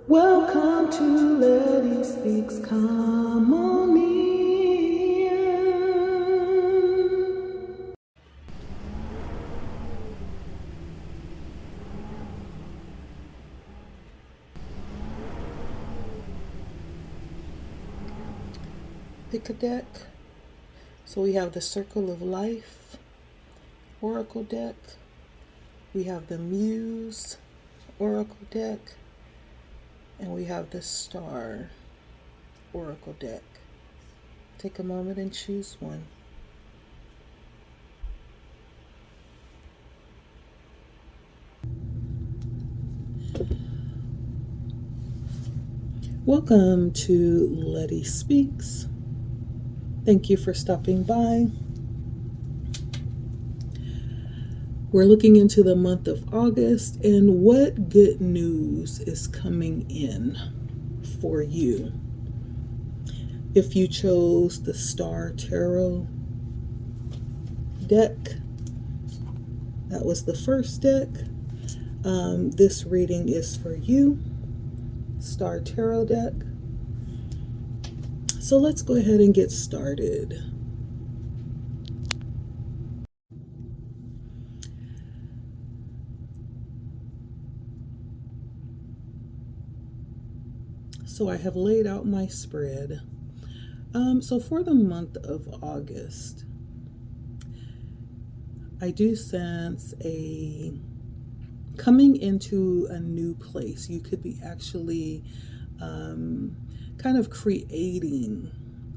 Welcome to Letty Speaks. Come on in. Pick a deck. So we have the Circle of Life Oracle deck. We have the Muse Oracle deck. And we have the Star Oracle deck. Take a moment and choose one. Welcome to Letty Speaks. Thank you for stopping by. We're looking into the month of August and what good news is coming in for you. If you chose the Star Tarot deck, that was the first deck. This reading is for you, Star Tarot deck. So let's go ahead and get started. So I have laid out my spread. So for the month of August, I do sense a coming into a new place. You could be actually kind of creating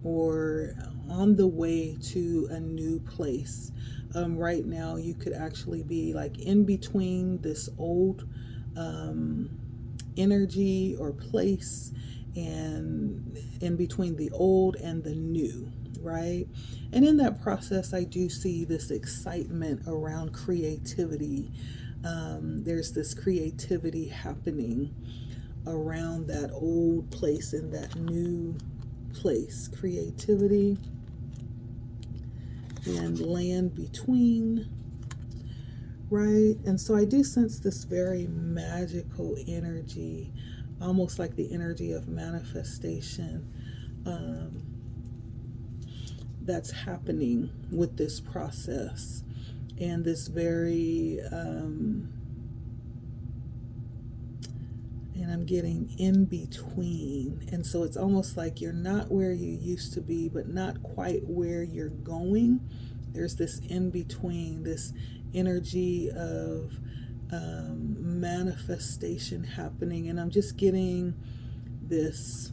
or on the way to a new place. Right now, you could actually be like in between this old energy or place and in between the old and the new, right? And in that process, I do see this excitement around creativity. There's this creativity happening around that old place and that new place. Creativity and land between, right? And so I do sense this very magical energy, almost like the energy of manifestation, that's happening with this process. And this very, and I'm getting in between. And so it's almost like you're not where you used to be, but not quite where you're going. There's this in between, this energy of manifestation happening. And I'm just getting this,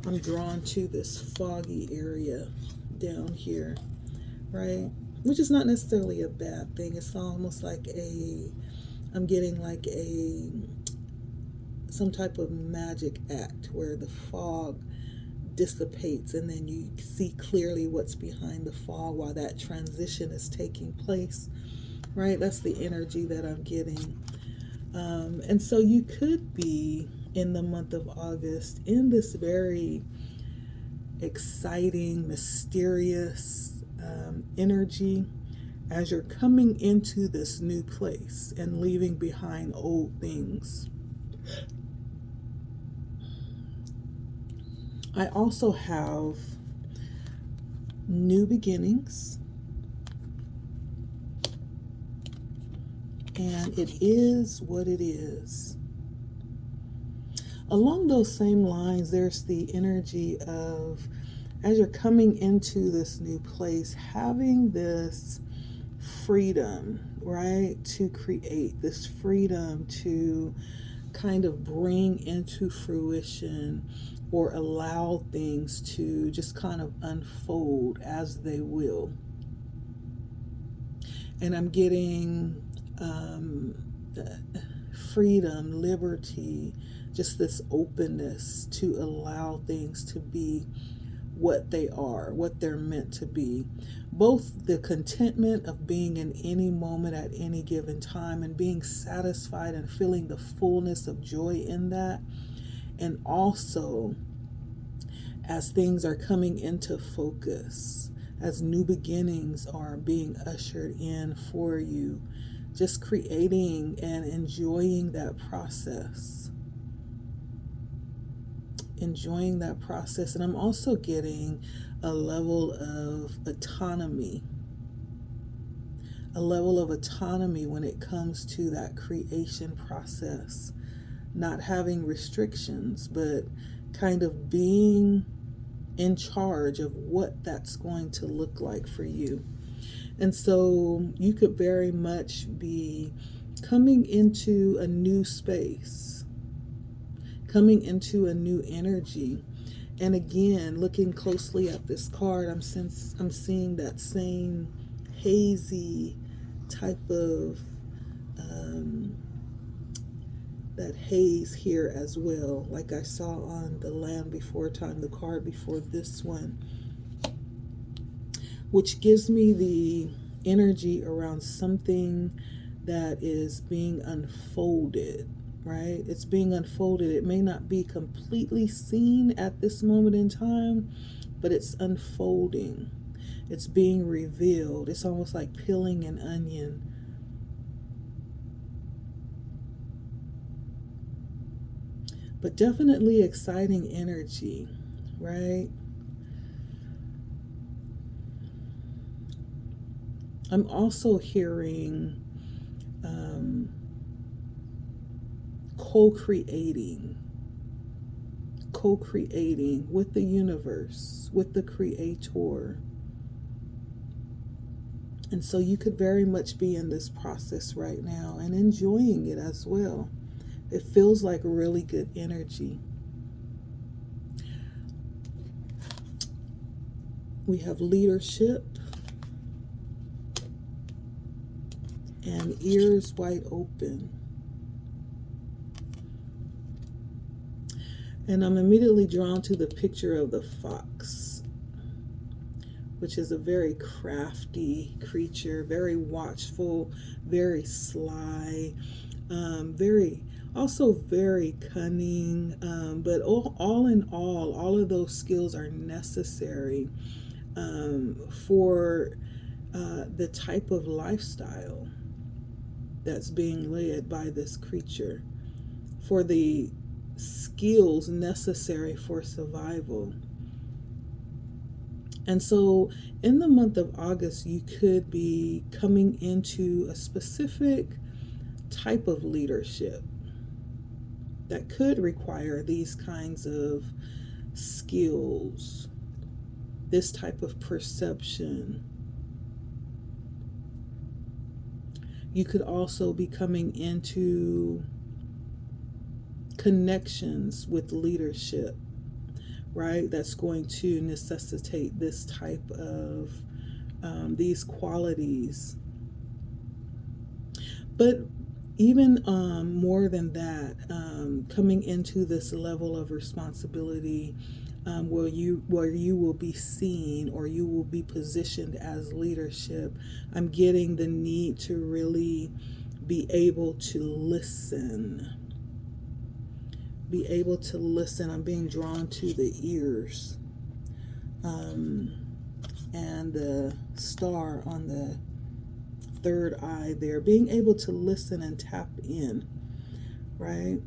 I'm drawn to this foggy area down here, right? Which is not necessarily a bad thing. It's almost like I'm getting like some type of magic act where the fog dissipates and then you see clearly what's behind the fog while that transition is taking place, right? That's the energy that I'm getting. And so you could be in the month of August in this very exciting, mysterious energy as you're coming into this new place and leaving behind old things. I also have new beginnings, and it is what it is. Along those same lines, there's the energy of, as you're coming into this new place, having this freedom, right, to create, this freedom to kind of bring into fruition or allow things to just kind of unfold as they will. And I'm getting freedom, liberty, just this openness to allow things to be what they are, what they're meant to be. Both the contentment of being in any moment at any given time and being satisfied and feeling the fullness of joy in that. And also, as things are coming into focus, as new beginnings are being ushered in for you, just creating and enjoying that process. enjoying that process. And I'm also getting a level of autonomy, when it comes to that creation process, not having restrictions, but kind of being in charge of what that's going to look like for you. And so you could very much be coming into a new space, coming into a new energy. And again, looking closely at this card, I'm seeing that same hazy type of that haze here as well, like I saw on the Land Before Time, the card before this one, which gives me the energy around something that is being unfolded, right? It's being unfolded. It may not be completely seen at this moment in time, but it's unfolding. It's being revealed. It's almost like peeling an onion. But definitely exciting energy, right? I'm also hearing co-creating with the universe, with the creator. And so you could very much be in this process right now and enjoying it as well. It feels like really good energy. We have leadership and ears wide open. And I'm immediately drawn to the picture of the fox, which is a very crafty creature, very watchful, very sly, very cunning. But all in all of those skills are necessary for the type of lifestyle that's being led by this creature, for the skills necessary for survival. And so in the month of August, you could be coming into a specific type of leadership that could require these kinds of skills, this type of perception. You could also be coming into connections with leadership, right? That's going to necessitate this type of these qualities. But even more than that, coming into this level of responsibility, where you will be seen or you will be positioned as leadership, I'm getting the need to really be able to listen. I'm being drawn to the ears, and the star on the third eye there, being able to listen and tap in, right?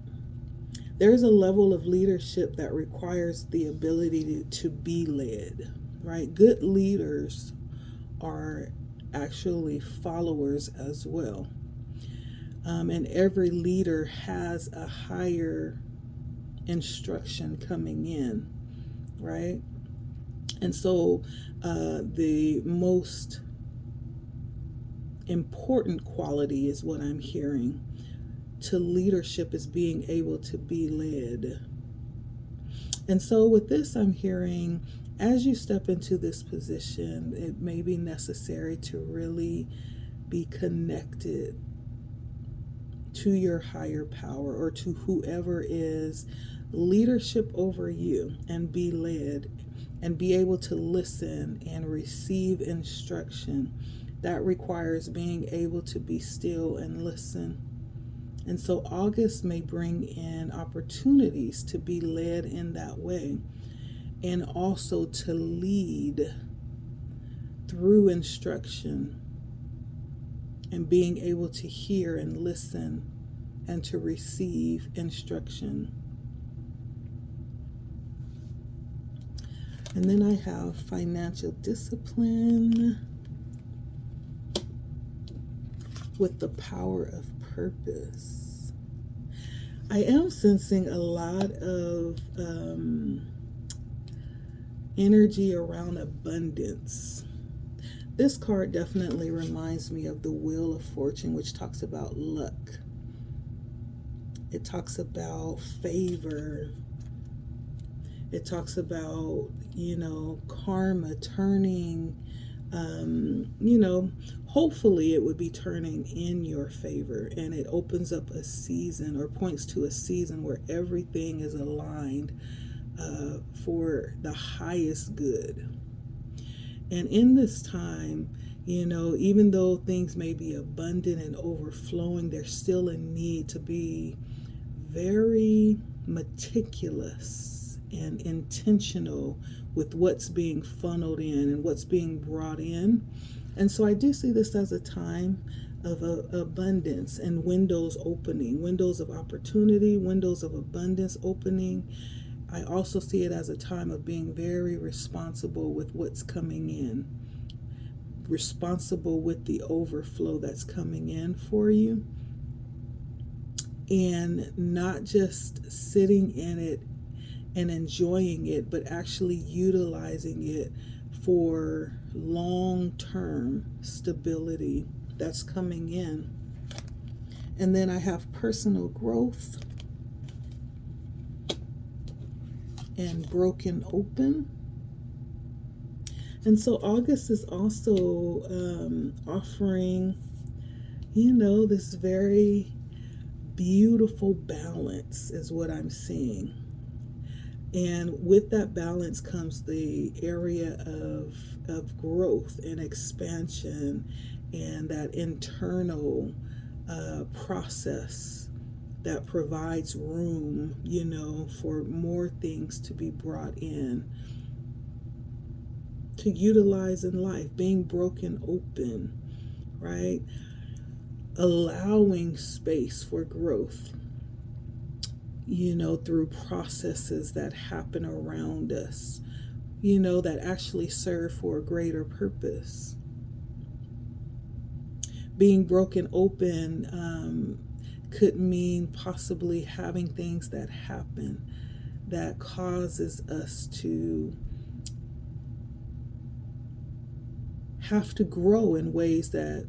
There's a level of leadership that requires the ability to be led, right? Good leaders are actually followers as well. And every leader has a higher instruction coming in, right? And so the most important quality is what I'm hearing to leadership is being able to be led. And so with this, I'm hearing as you step into this position, it may be necessary to really be connected to your higher power or to whoever is leadership over you, and be led and be able to listen and receive instruction. That requires being able to be still and listen. And so August may bring in opportunities to be led in that way, and also to lead through instruction and being able to hear and listen and to receive instruction. And then I have financial discipline with the power of purpose. I am sensing a lot of energy around abundance. This card definitely reminds me of the Wheel of Fortune, which talks about luck. It talks about favor. It talks about, karma turning, hopefully it would be turning in your favor. And it opens up a season, or points to a season where everything is aligned for the highest good. And in this time, even though things may be abundant and overflowing, there's still a need to be very meticulous and intentional with what's being funneled in and what's being brought in. And so I do see this as a time of abundance and windows opening, windows of opportunity, windows of abundance opening. I also see it as a time of being very responsible with what's coming in, responsible with the overflow that's coming in for you, and not just sitting in it and enjoying it, but actually utilizing it for long-term stability that's coming in. And then I have personal growth and broken open. And so August is also offering, this very beautiful balance is what I'm seeing. And with that balance comes the area of growth and expansion and that internal process that provides room, for more things to be brought in, to utilize in life, being broken open, right? Allowing space for growth, through processes that happen around us, that actually serve for a greater purpose. Being broken open could mean possibly having things that happen that causes us to have to grow in ways that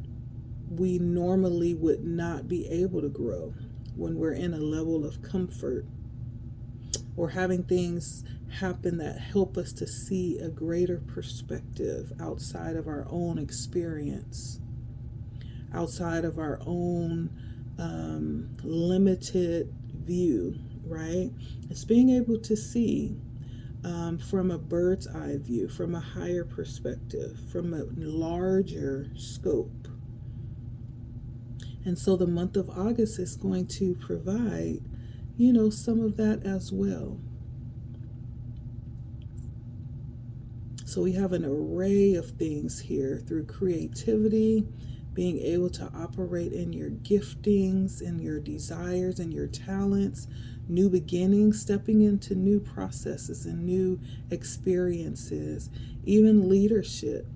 we normally would not be able to grow when we're in a level of comfort, or having things happen that help us to see a greater perspective outside of our own experience, outside of our own limited view, right? It's being able to see from a bird's eye view, from a higher perspective, from a larger scope. And so the month of August is going to provide, some of that as well. So we have an array of things here through creativity, being able to operate in your giftings and your desires and your talents, new beginnings, stepping into new processes and new experiences, even leadership,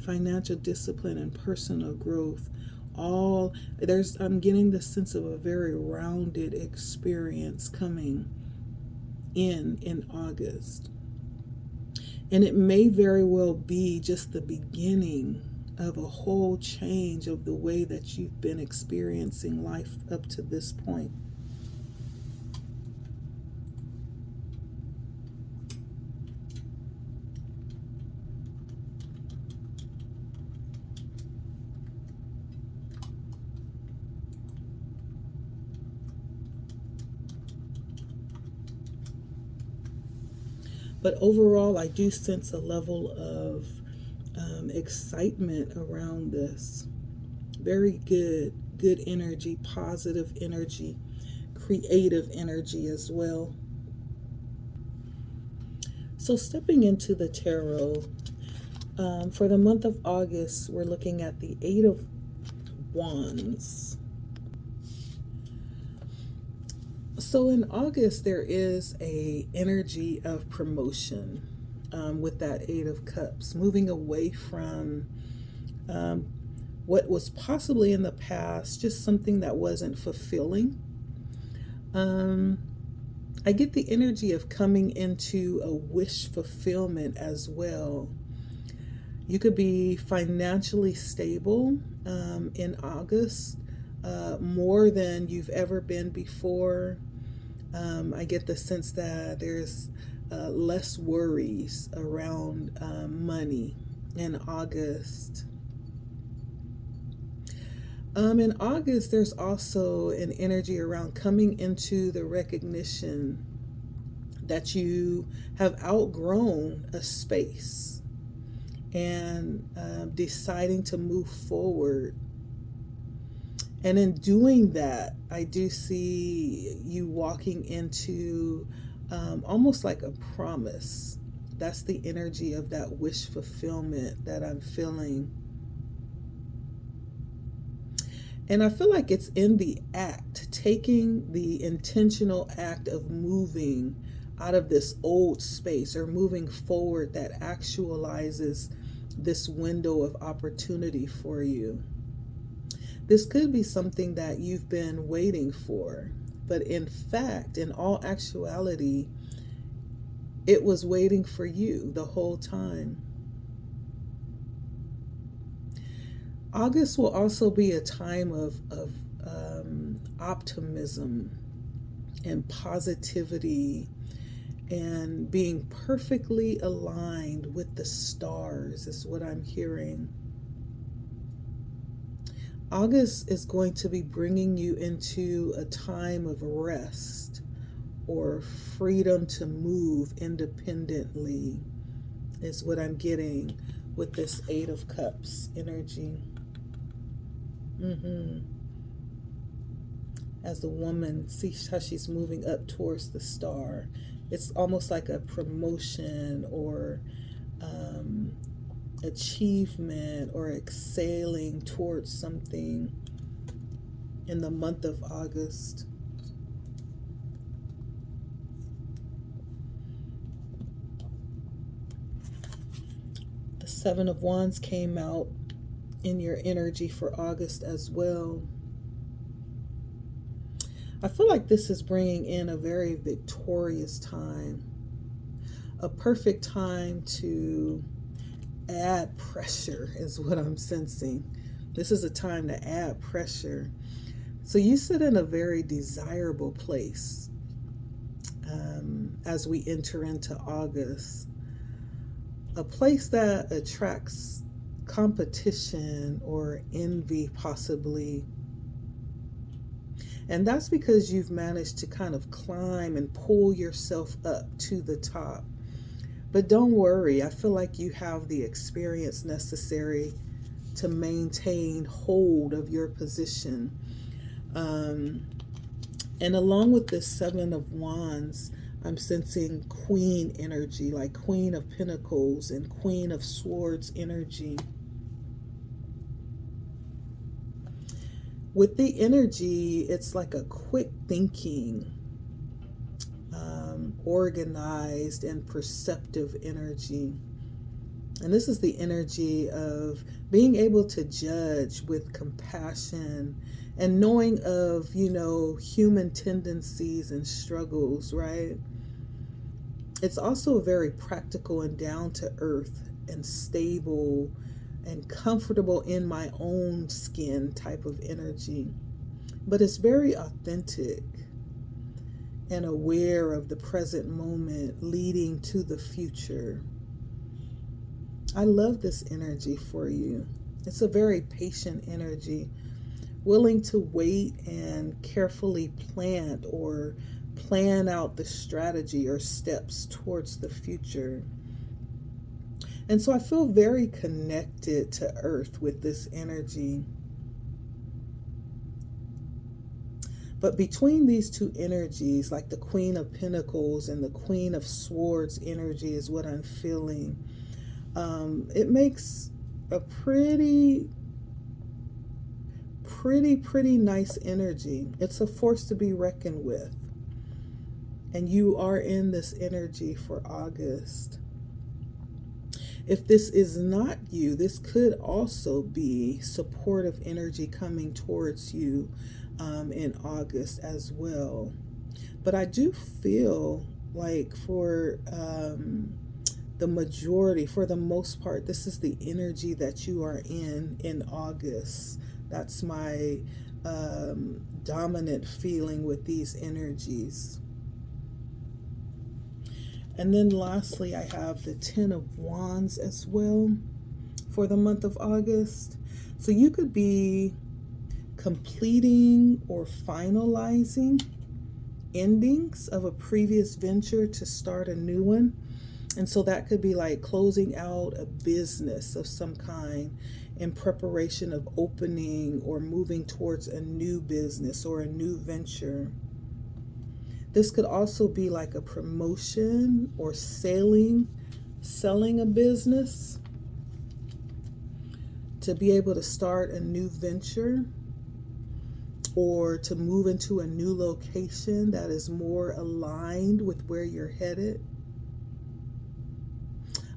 financial discipline, and personal growth. I'm getting the sense of a very rounded experience coming in August. And it may very well be just the beginning of a whole change of the way that you've been experiencing life up to this point. But overall, I do sense a level of excitement around this. Very good energy, positive energy, creative energy as well. So stepping into the tarot, for the month of August, we're looking at the Eight of Wands. So in August, there is a energy of promotion. with that Eight of Cups, moving away from um, what was possibly in the past, just something that wasn't fulfilling. Um, I get the energy of coming into a wish fulfillment as well. You could be financially stable in August, more than you've ever been before. I get the sense that there's less worries around money in August. In August, there's also an energy around coming into the recognition that you have outgrown a space and deciding to move forward. And in doing that, I do see you walking into almost like a promise. That's the energy of that wish fulfillment that I'm feeling. And I feel like it's in the act, taking the intentional act of moving out of this old space or moving forward, that actualizes this window of opportunity for you. This could be something that you've been waiting for, but in fact, in all actuality, it was waiting for you the whole time. August will also be a time of optimism and positivity and being perfectly aligned with the stars, is what I'm hearing. August is going to be bringing you into a time of rest or freedom to move independently, is what I'm getting with this Eight of Cups energy. As the woman, see how she's moving up towards the star. It's almost like a promotion or achievement or exhaling towards something in the month of August. The Seven of Wands came out in your energy for August as well. I feel like this is bringing in a very victorious time, a perfect time to add pressure, is what I'm sensing. This is a time to add pressure. So you sit in a very desirable place as we enter into August, a place that attracts competition or envy, possibly. And that's because you've managed to kind of climb and pull yourself up to the top. But don't worry, I feel like you have the experience necessary to maintain hold of your position. And along with this Seven of Wands, I'm sensing Queen energy, like Queen of Pentacles and Queen of Swords energy. With the energy, it's like a quick thinking, organized and perceptive energy. And this is the energy of being able to judge with compassion and knowing of, human tendencies and struggles, right? It's also a very practical and down to earth and stable and comfortable in my own skin type of energy. But it's very authentic and aware of the present moment leading to the future. I love this energy for you. It's a very patient energy, willing to wait and carefully plan out the strategy or steps towards the future. And so I feel very connected to Earth with this energy. But between these two energies, like the Queen of Pentacles and the Queen of Swords energy is what I'm feeling. It makes a pretty nice energy. It's a force to be reckoned with. And you are in this energy for August. If this is not you, this could also be supportive energy coming towards you in August as well. But I do feel like the majority, for the most part, this is the energy that you are in August. That's my dominant feeling with these energies. And then lastly, I have the Ten of Wands as well for the month of August. So you could be completing or finalizing endings of a previous venture to start a new one. And so that could be like closing out a business of some kind in preparation of opening or moving towards a new business or a new venture. This could also be like a promotion or selling a business to be able to start a new venture or to move into a new location that is more aligned with where you're headed.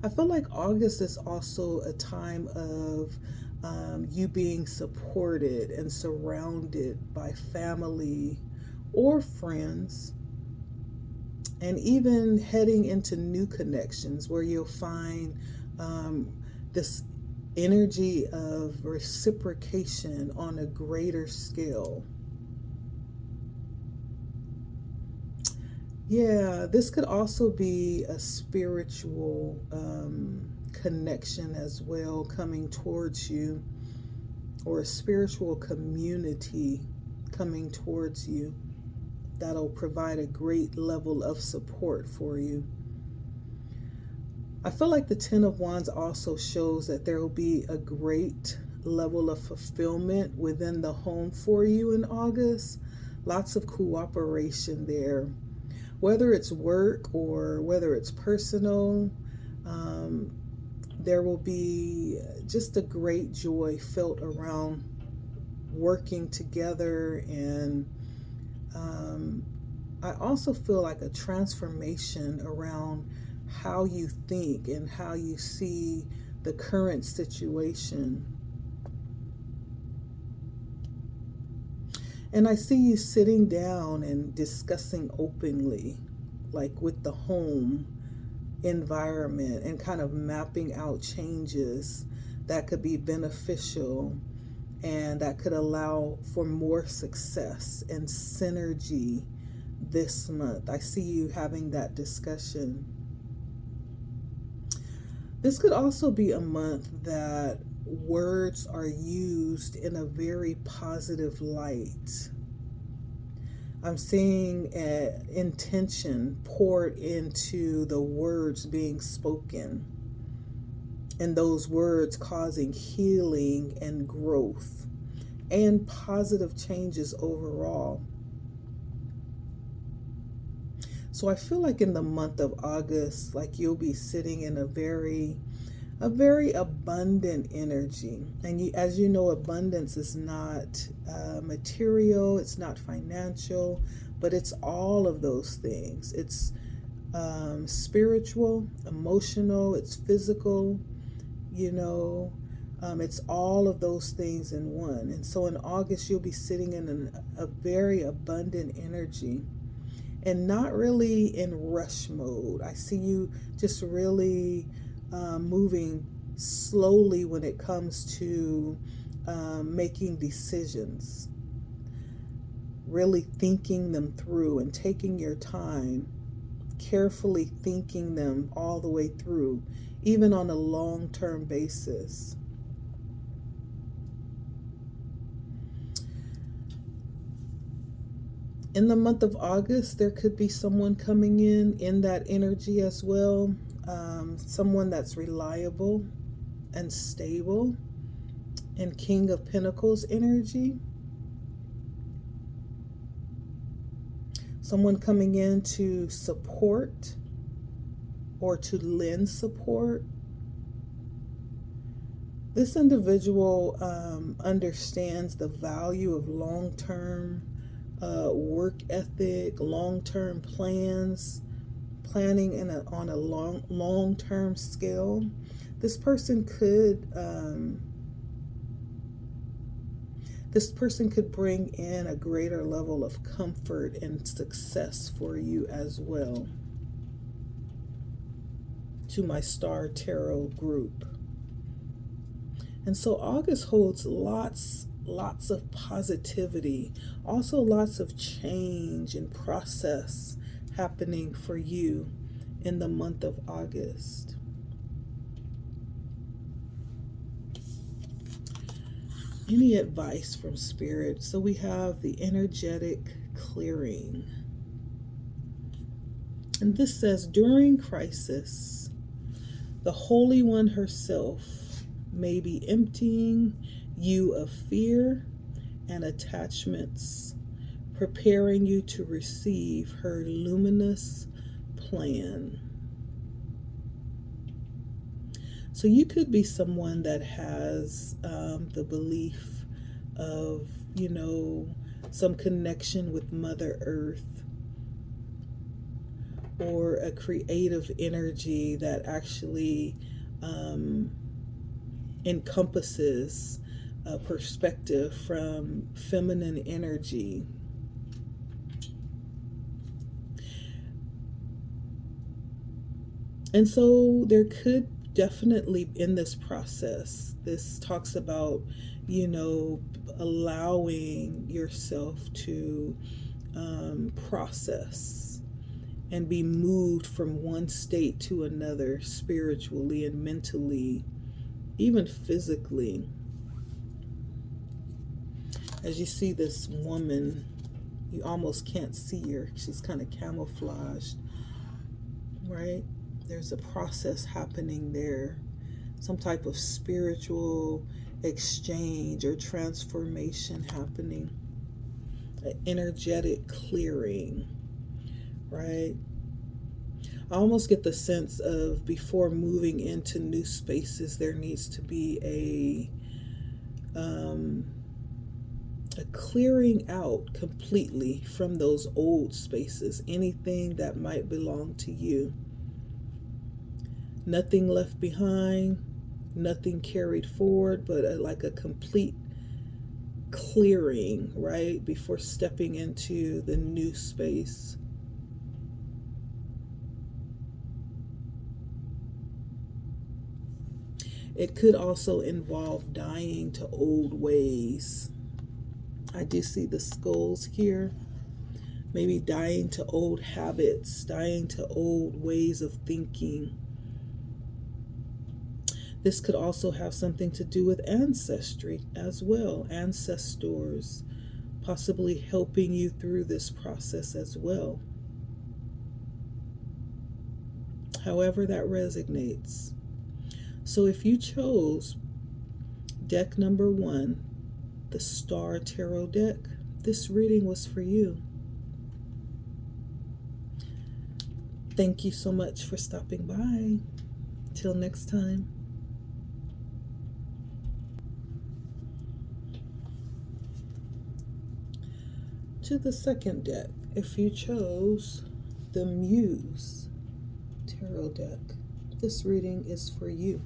I feel like August is also a time of you being supported and surrounded by family or friends, and even heading into new connections where you'll find this energy of reciprocation on a greater scale. Yeah, this could also be a spiritual connection as well coming towards you, or a spiritual community coming towards you that'll provide a great level of support for you. I feel like the Ten of Wands also shows that there will be a great level of fulfillment within the home for you in August. Lots of cooperation there, whether it's work or whether it's personal. There will be just a great joy felt around working together. And I also feel like a transformation around how you think and how you see the current situation. And I see you sitting down and discussing openly, like with the home environment, and kind of mapping out changes that could be beneficial and that could allow for more success and synergy this month. I see you having that discussion. This could also be a month that words are used in a very positive light. I'm seeing intention poured into the words being spoken, and those words causing healing and growth and positive changes overall. So I feel like in the month of August, like you'll be sitting in a very abundant energy. And as you know, abundance is not material, it's not financial, but it's all of those things. It's spiritual, emotional, it's physical, it's all of those things in one. And so in August, you'll be sitting in a very abundant energy and not really in rush mode. I see you just really moving slowly when it comes to making decisions, really thinking them through and taking your time, carefully thinking them all the way through, even on a long-term basis. In the month of August, there could be someone coming in that energy as well. Someone that's reliable and stable, and King of Pentacles energy. Someone coming in to support or to lend support. This individual understands the value of long-term work ethic, long-term plans, planning on a long-term scale. This person could bring in a greater level of comfort and success for you as well, to my Star Tarot group. And so August holds lots of positivity, also lots of change and process happening for you in the month of August. Any advice from Spirit? So we have the energetic clearing. And this says, during crisis, the Holy One herself may be emptying you of fear and attachments, preparing you to receive her luminous plan. So you could be someone that has the belief of, some connection with Mother Earth, or a creative energy that actually encompasses a perspective from feminine energy. And so there could definitely, in this process, this talks about, allowing yourself to process and be moved from one state to another, spiritually and mentally, even physically. As you see this woman, you almost can't see her. She's kind of camouflaged, right? There's a process happening there, some type of spiritual exchange or transformation happening, an energetic clearing, right? I almost get the sense of, before moving into new spaces, there needs to be a clearing out completely from those old spaces, anything that might belong to you. Nothing left behind, nothing carried forward, but like a complete clearing, right, before stepping into the new space. It could also involve dying to old ways. I do see the skulls here. Maybe dying to old habits, dying to old ways of thinking. This could also have something to do with ancestry as well, ancestors possibly helping you through this process as well. However that resonates. So if you chose deck number 1, the Star Tarot deck, this reading was for you. Thank you so much for stopping by. Till next time. To the second deck, if you chose the Muse Tarot deck, this reading is for you.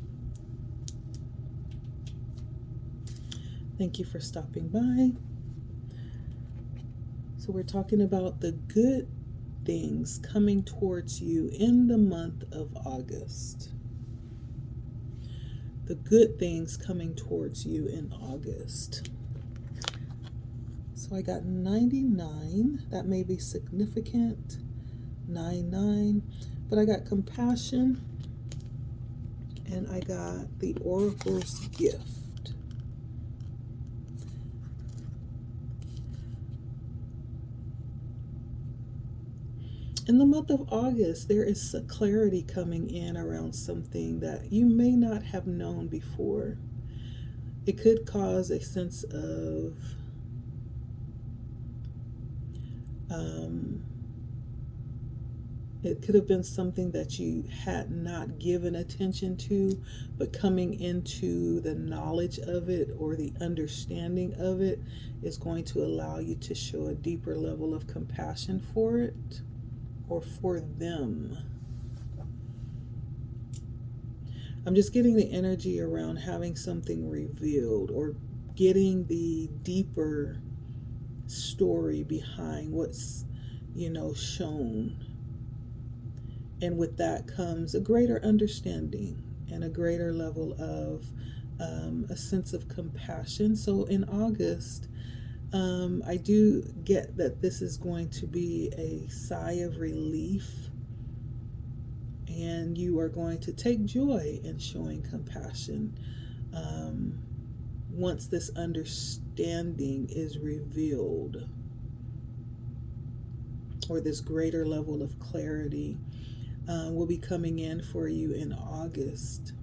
Thank you for stopping by. So we're talking about the good things coming towards you in the month of August. The good things coming towards you in August. So I got 99. That may be significant. 99. But I got compassion. And I got the Oracle's gift. In the month of August, there is a clarity coming in around something that you may not have known before. It could cause a sense of it could have been something that you had not given attention to, but coming into the knowledge of it or the understanding of it is going to allow you to show a deeper level of compassion for it or for them. I'm just getting the energy around having something revealed or getting the deeper story behind what's, shown. And with that comes a greater understanding and a greater level of a sense of compassion. So in August, I do get that this is going to be a sigh of relief, and you are going to take joy in showing compassion once this understanding is revealed, or this greater level of clarity will be coming in for you in August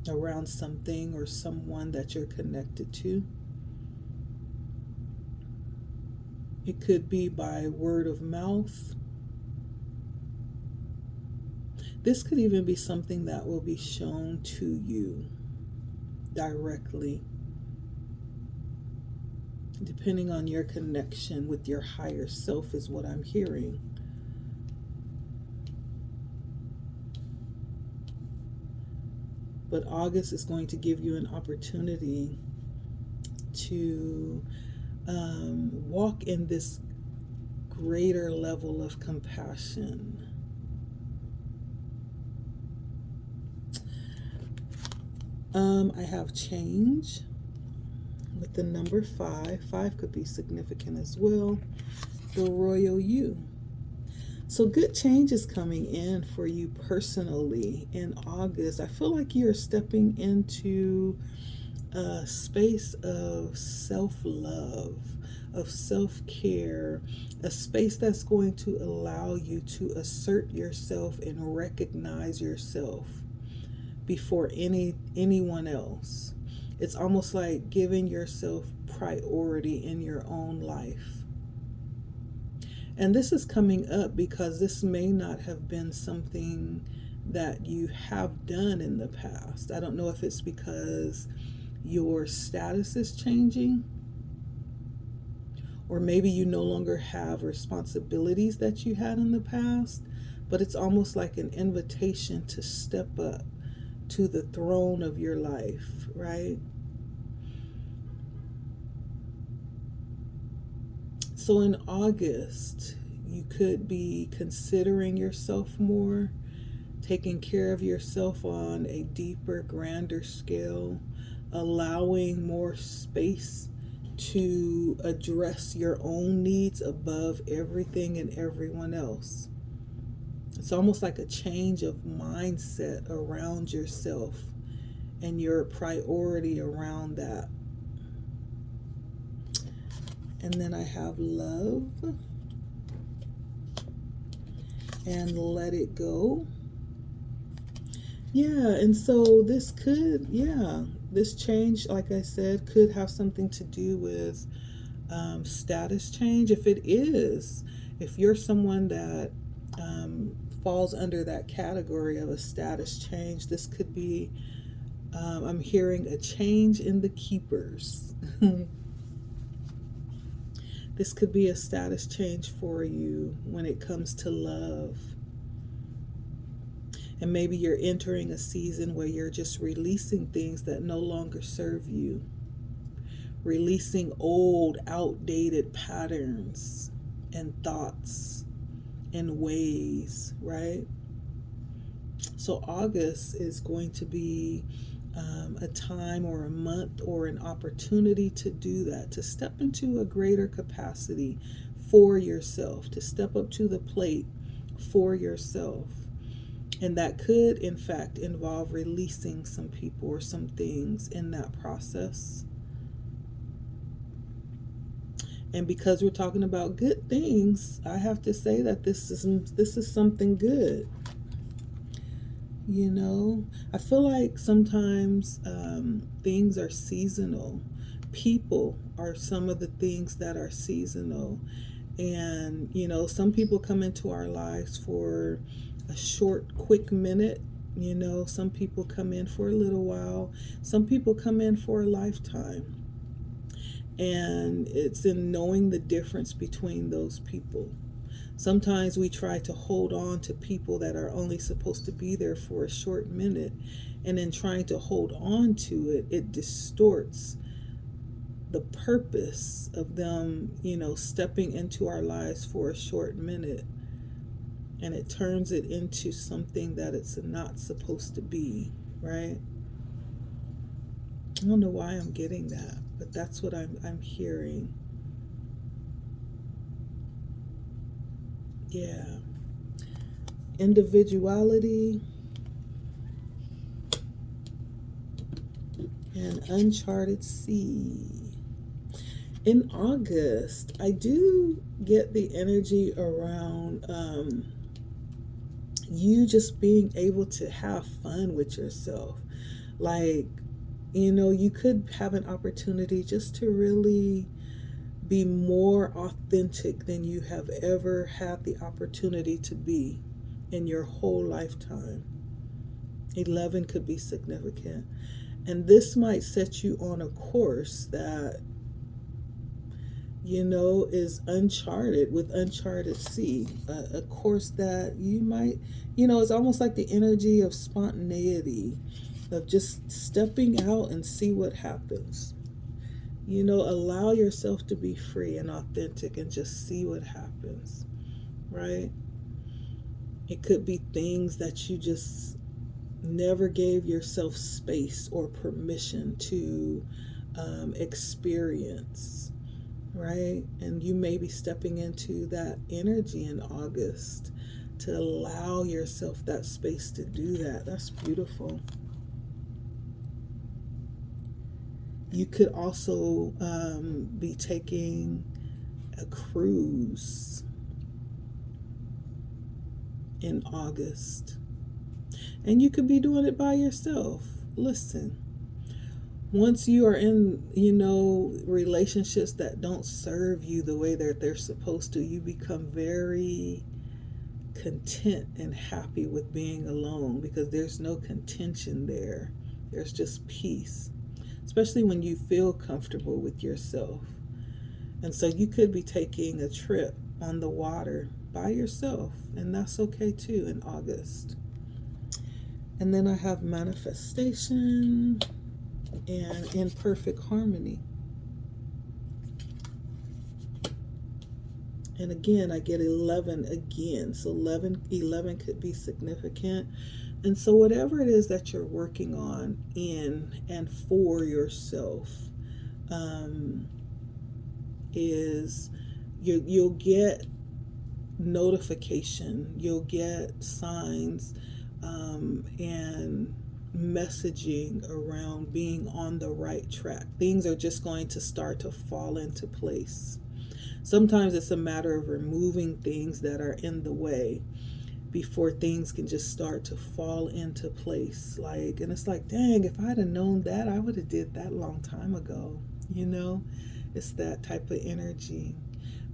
around something or someone that you're connected to. It could be by word of mouth. This could even be something that will be shown to you directly, depending on your connection with your higher self, is what I'm hearing. But August is going to give you an opportunity to walk in this greater level of compassion. I have change with the number 5. 5 could be significant as well. The royal you. So good change is coming in for you personally in August. I feel like you're stepping into a space of self-love, of self-care, a space that's going to allow you to assert yourself and recognize yourself before anyone else. It's almost like giving yourself priority in your own life. And this is coming up because this may not have been something that you have done in the past. I don't know if it's because your status is changing, or maybe you no longer have responsibilities that you had in the past, but it's almost like an invitation to step up to the throne of your life, right? So in August, you could be considering yourself more, taking care of yourself on a deeper, grander scale, allowing more space to address your own needs above everything and everyone else. It's almost like a change of mindset around yourself and your priority around that. And then I have love and let it go. Yeah, and so this change, like I said, could have something to do with status change. If you're someone that falls under that category of a status change, this could be, I'm hearing a change in the keepers. This could be a status change for you when it comes to love. And maybe you're entering a season where you're just releasing things that no longer serve you. Releasing old, outdated patterns and thoughts and ways, right? So August is going to be a time or a month or an opportunity to do that, to step into a greater capacity for yourself, to step up to the plate for yourself. And that could, in fact, involve releasing some people or some things in that process. And because we're talking about good things, I have to say that this is something good. I feel like sometimes things are seasonal. People are some of the things that are seasonal. And, some people come into our lives for a short, quick minute. Some people come in for a little while. Some people come in for a lifetime. And it's in knowing the difference between those people. Sometimes we try to hold on to people that are only supposed to be there for a short minute, and in trying to hold on to it, it distorts the purpose of them, stepping into our lives for a short minute, and it turns it into something that it's not supposed to be, right? I don't know why I'm getting that, but that's what I'm hearing. Yeah. Individuality and uncharted sea. In August, I do get the energy around you just being able to have fun with yourself. Like, you could have an opportunity just to really be more authentic than you have ever had the opportunity to be in your whole lifetime. 11 could be significant. And this might set you on a course that, is uncharted, with uncharted sea. A course that you might, it's almost like the energy of spontaneity, of just stepping out and see what happens. Allow yourself to be free and authentic and just see what happens, right? It could be things that you just never gave yourself space or permission to experience, right? And you may be stepping into that energy in August to allow yourself that space to do that. That's beautiful. You could also be taking a cruise in August. And you could be doing it by yourself. Listen, once you are in, relationships that don't serve you the way that they're supposed to, you become very content and happy with being alone because there's no contention there. There's just peace, especially when you feel comfortable with yourself. And so you could be taking a trip on the water by yourself, and that's okay too in August. And then I have manifestation and in perfect harmony. And again, I get 11 again. So 11 could be significant. And so whatever it is that you're working on in and for yourself, is you'll get notification, you'll get signs, and messaging around being on the right track. Things are just going to start to fall into place. Sometimes it's a matter of removing things that are in the way before things can just start to fall into place. And it's like, dang, if I'd have known that, I would have did that a long time ago. It's that type of energy.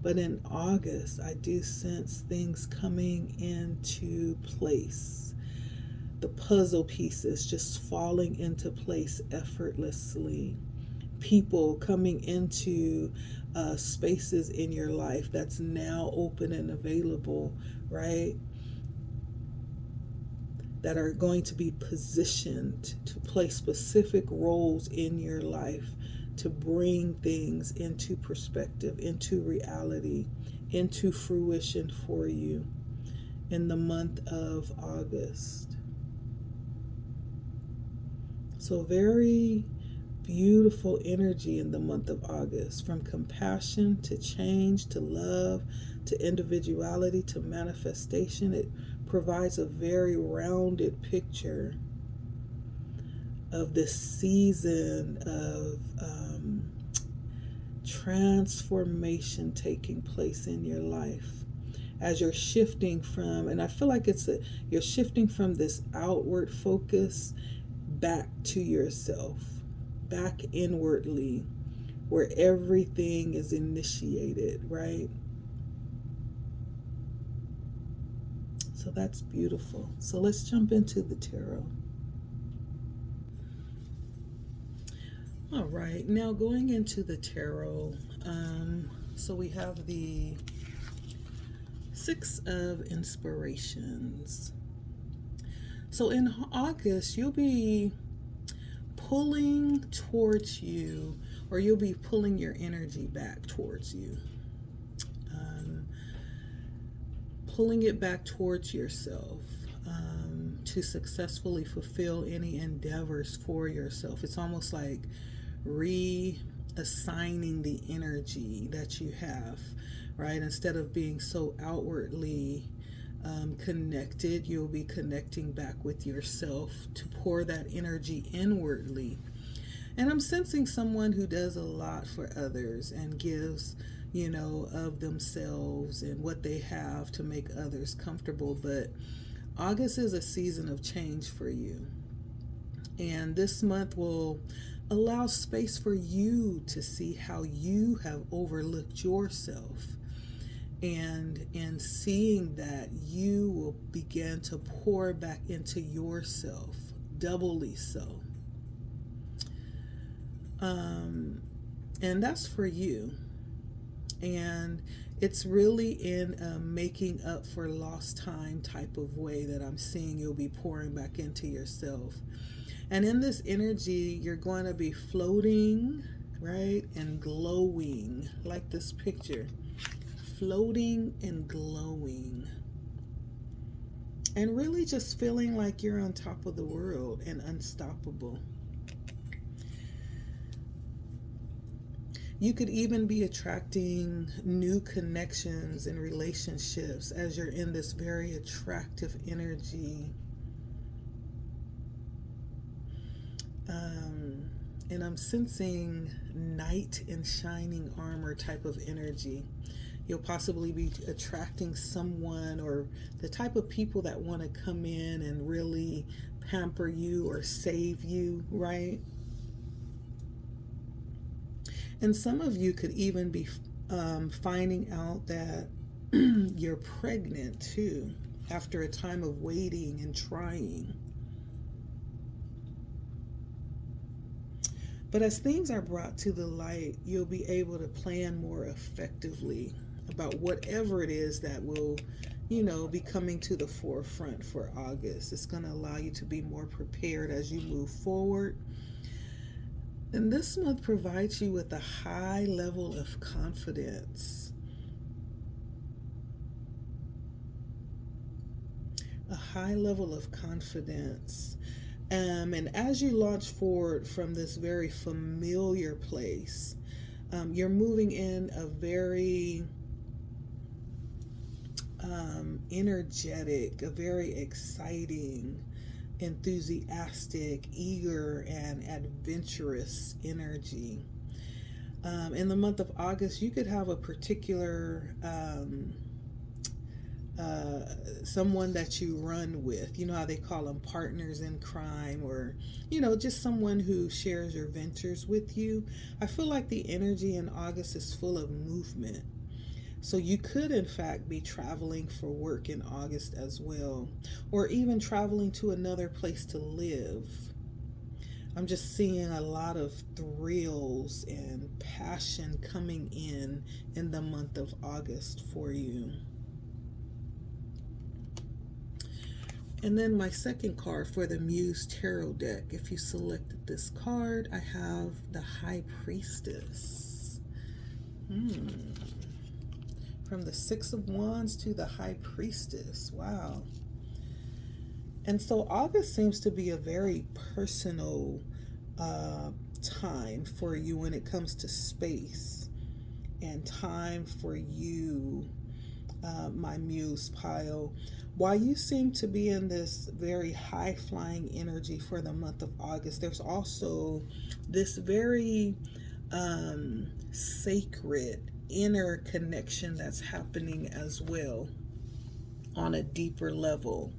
But in August, I do sense things coming into place. The puzzle pieces just falling into place effortlessly. People coming into spaces in your life that's now open and available, right? That are going to be positioned to play specific roles in your life, to bring things into perspective, into reality, into fruition for you in the month of August. So very beautiful energy in the month of August, from compassion to change to love to individuality to manifestation. It provides a very rounded picture of this season of transformation taking place in your life as you're shifting from, and I feel like you're shifting from this outward focus back to yourself, back inwardly, where everything is initiated, right? So that's beautiful. So let's jump into the tarot. All right, now going into the tarot, so we have the Six of Inspirations. So in August, you'll be pulling towards you, or you'll be pulling your energy back towards you, um, pulling it back towards yourself, to successfully fulfill any endeavors for yourself. It's almost like reassigning the energy that you have, right? Instead of being so outwardly connected, you'll be connecting back with yourself to pour that energy inwardly. And I'm sensing someone who does a lot for others and gives, of themselves and what they have to make others comfortable. But August is a season of change for you. And this month will allow space for you to see how you have overlooked yourself. And in seeing that, you will begin to pour back into yourself, doubly so. And that's for you. And it's really in a making up for lost time type of way that I'm seeing you'll be pouring back into yourself. And in this energy, you're going to be floating, right? And glowing, like this picture. Floating and glowing. And really just feeling like you're on top of the world and unstoppable. You could even be attracting new connections and relationships as you're in this very attractive energy. And I'm sensing knight in shining armor type of energy. You'll possibly be attracting someone or the type of people that want to come in and really pamper you or save you, right? And some of you could even be finding out that you're pregnant too after a time of waiting and trying. But as things are brought to the light, you'll be able to plan more effectively about whatever it is that will, be coming to the forefront for August. It's going to allow you to be more prepared as you move forward. And this month provides you with a high level of confidence. A high level of confidence. And as you launch forward from this very familiar place, you're moving in a very energetic, a very exciting, enthusiastic, eager, and adventurous energy. In the month of August, you could have a particular someone that you run with. You know how they call them partners in crime, or just someone who shares your ventures with you. I feel like the energy in August is full of movement. So you could in fact be traveling for work in August as well, or even traveling to another place to live. I'm just seeing a lot of thrills and passion coming in the month of August for you. And then my second card for the Muse Tarot deck, if you selected this card, I have the High Priestess. From the Six of Wands to the High Priestess. Wow. And so August seems to be a very personal time for you when it comes to space and time for you, my Muse pile. While you seem to be in this very high-flying energy for the month of August, there's also this very sacred inner connection that's happening as well on a deeper level.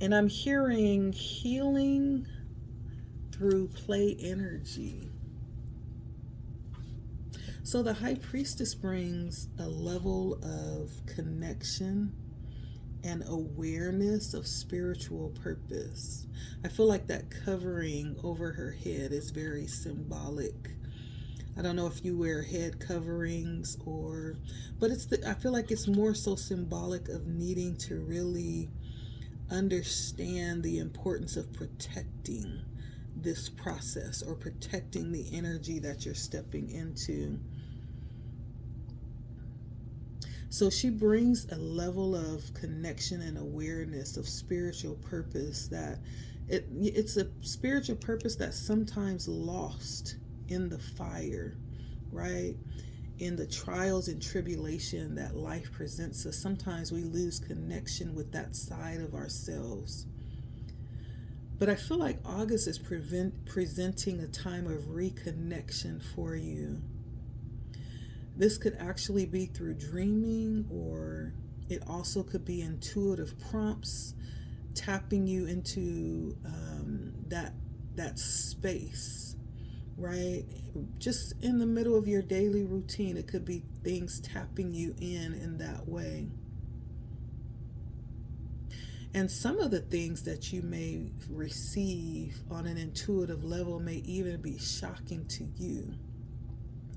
And I'm hearing healing through play energy. So the High Priestess brings a level of connection and awareness of spiritual purpose. I feel like that covering over her head is very symbolic I don't know if you wear head coverings or, but I feel like it's more so symbolic of needing to really understand the importance of protecting this process or protecting the energy that you're stepping into. So she brings a level of connection and awareness of spiritual purpose that it's a spiritual purpose that's sometimes lost in the fire, right? In the trials and tribulation that life presents us. Sometimes we lose connection with that side of ourselves. But I feel like August is presenting a time of reconnection for you. This could actually be through dreaming, or it also could be intuitive prompts tapping you into that space, right? Just in the middle of your daily routine, it could be things tapping you in that way. And some of the things that you may receive on an intuitive level may even be shocking to you.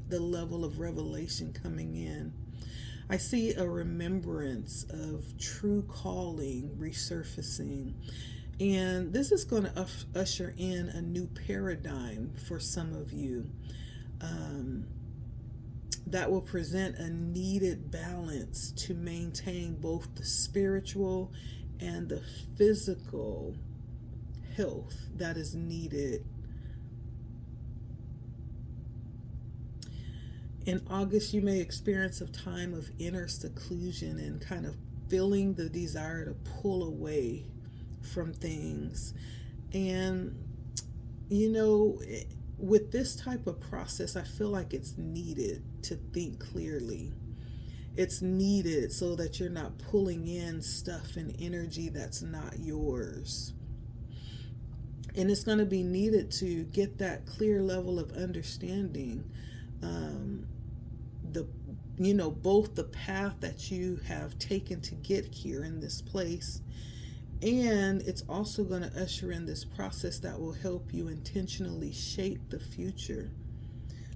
The level of revelation coming in. I see a remembrance of true calling resurfacing. And this is going to usher in a new paradigm for some of you that will present a needed balance to maintain both the spiritual and the physical health that is needed. In August, you may experience a time of inner seclusion and kind of feeling the desire to pull away from things. And, you know, with this type of process, I feel like it's needed to think clearly. It's needed so that you're not pulling in stuff and energy that's not yours. And it's going to be needed to get that clear level of understanding. The both the path that you have taken to get here in this place, and it's also going to usher in this process that will help you intentionally shape the future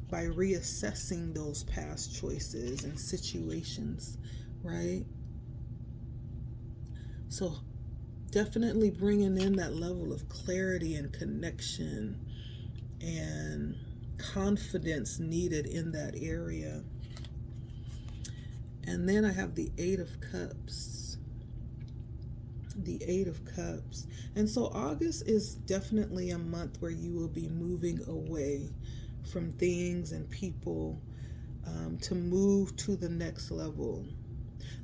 by reassessing those past choices and situations, right? So definitely bringing in that level of clarity and connection and confidence needed in that area. And then I have the Eight of Cups. The Eight of Cups. And so August is definitely a month where you will be moving away from things and people to move to the next level.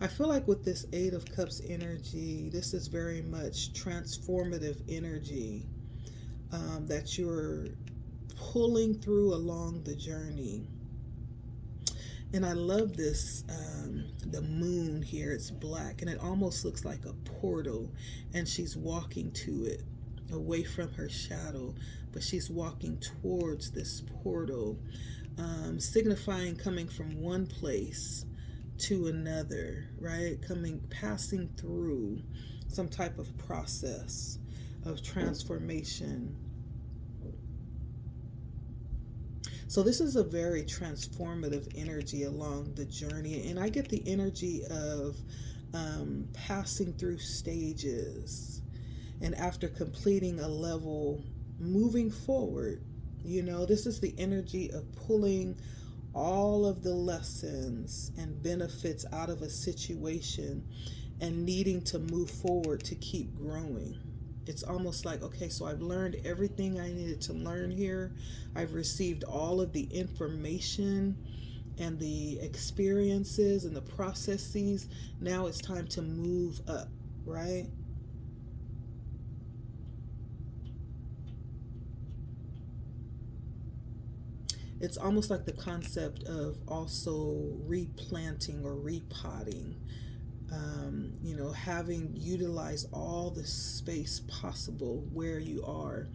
I feel like with this Eight of Cups energy, this is very much transformative energy that you're pulling through along the journey. And I love this, the moon here. It's black and it almost looks like a portal, and she's walking to it away from her shadow, but she's walking towards this portal, signifying coming from one place to another, right? Passing through some type of process of transformation. So this is a very transformative energy along the journey. And I get the energy of passing through stages. And after completing a level, moving forward. This is the energy of pulling all of the lessons and benefits out of a situation and needing to move forward to keep growing. It's almost like, okay, so I've learned everything I needed to learn here. I've received all of the information and the experiences and the processes. Now it's time to move up, right? It's almost like the concept of also replanting or repotting. Having utilized all the space possible where you are.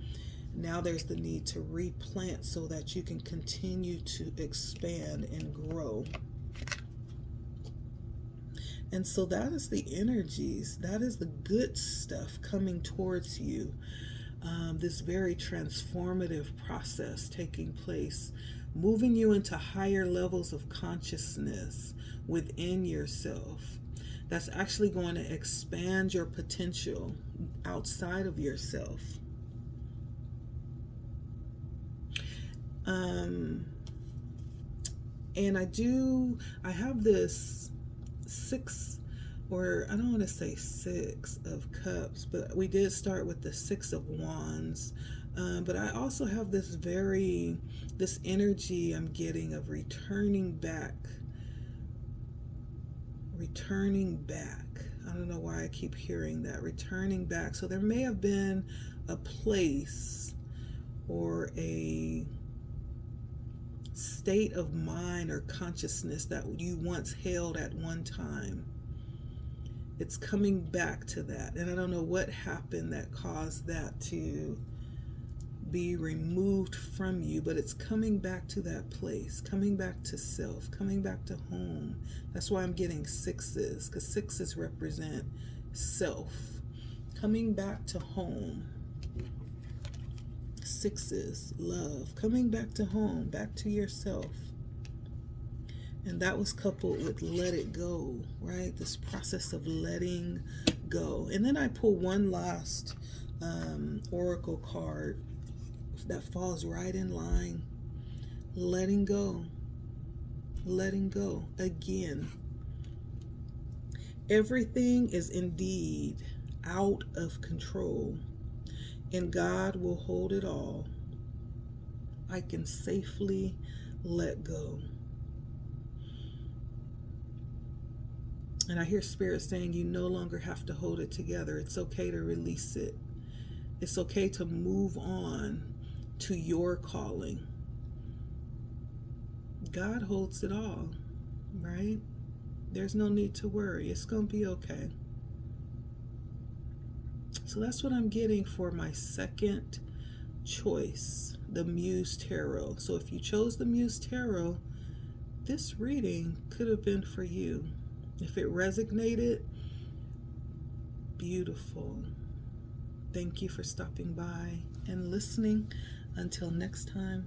Now there's the need to replant so that you can continue to expand and grow. And so that is the energies, that is the good stuff coming towards you. This very transformative process taking place. moving you into higher levels of consciousness within yourself. That's actually going to expand your potential outside of yourself. And I have this six, or I don't want to say 6 of cups, but we did start with the 6 of wands. But I also have this energy I'm getting of returning back. I don't know why I keep hearing that, returning back. So there may have been a place or a state of mind or consciousness that you once held at one time. It's coming back to that. And I don't know what happened that caused that to be removed from you, but it's coming back to that place, coming back to self, coming back to home. That's why I'm getting 6s, because 6s represent self. Coming back to home. 6s, love, coming back to home, back to yourself. And that was coupled with let it go, right? This process of letting go. And then I pull one last oracle card that falls right in line. Letting go. Letting go. Again. Everything is indeed out of control, and God will hold it all. I can safely let go. And I hear Spirit saying you no longer have to hold it together. It's okay to release it. It's okay to move on to your calling. God holds it all, right? There's no need to worry. It's going to be okay. So that's what I'm getting for my second choice, the Muse Tarot. So if you chose the Muse Tarot, this reading could have been for you. If it resonated, beautiful. Thank you for stopping by and listening. Until next time.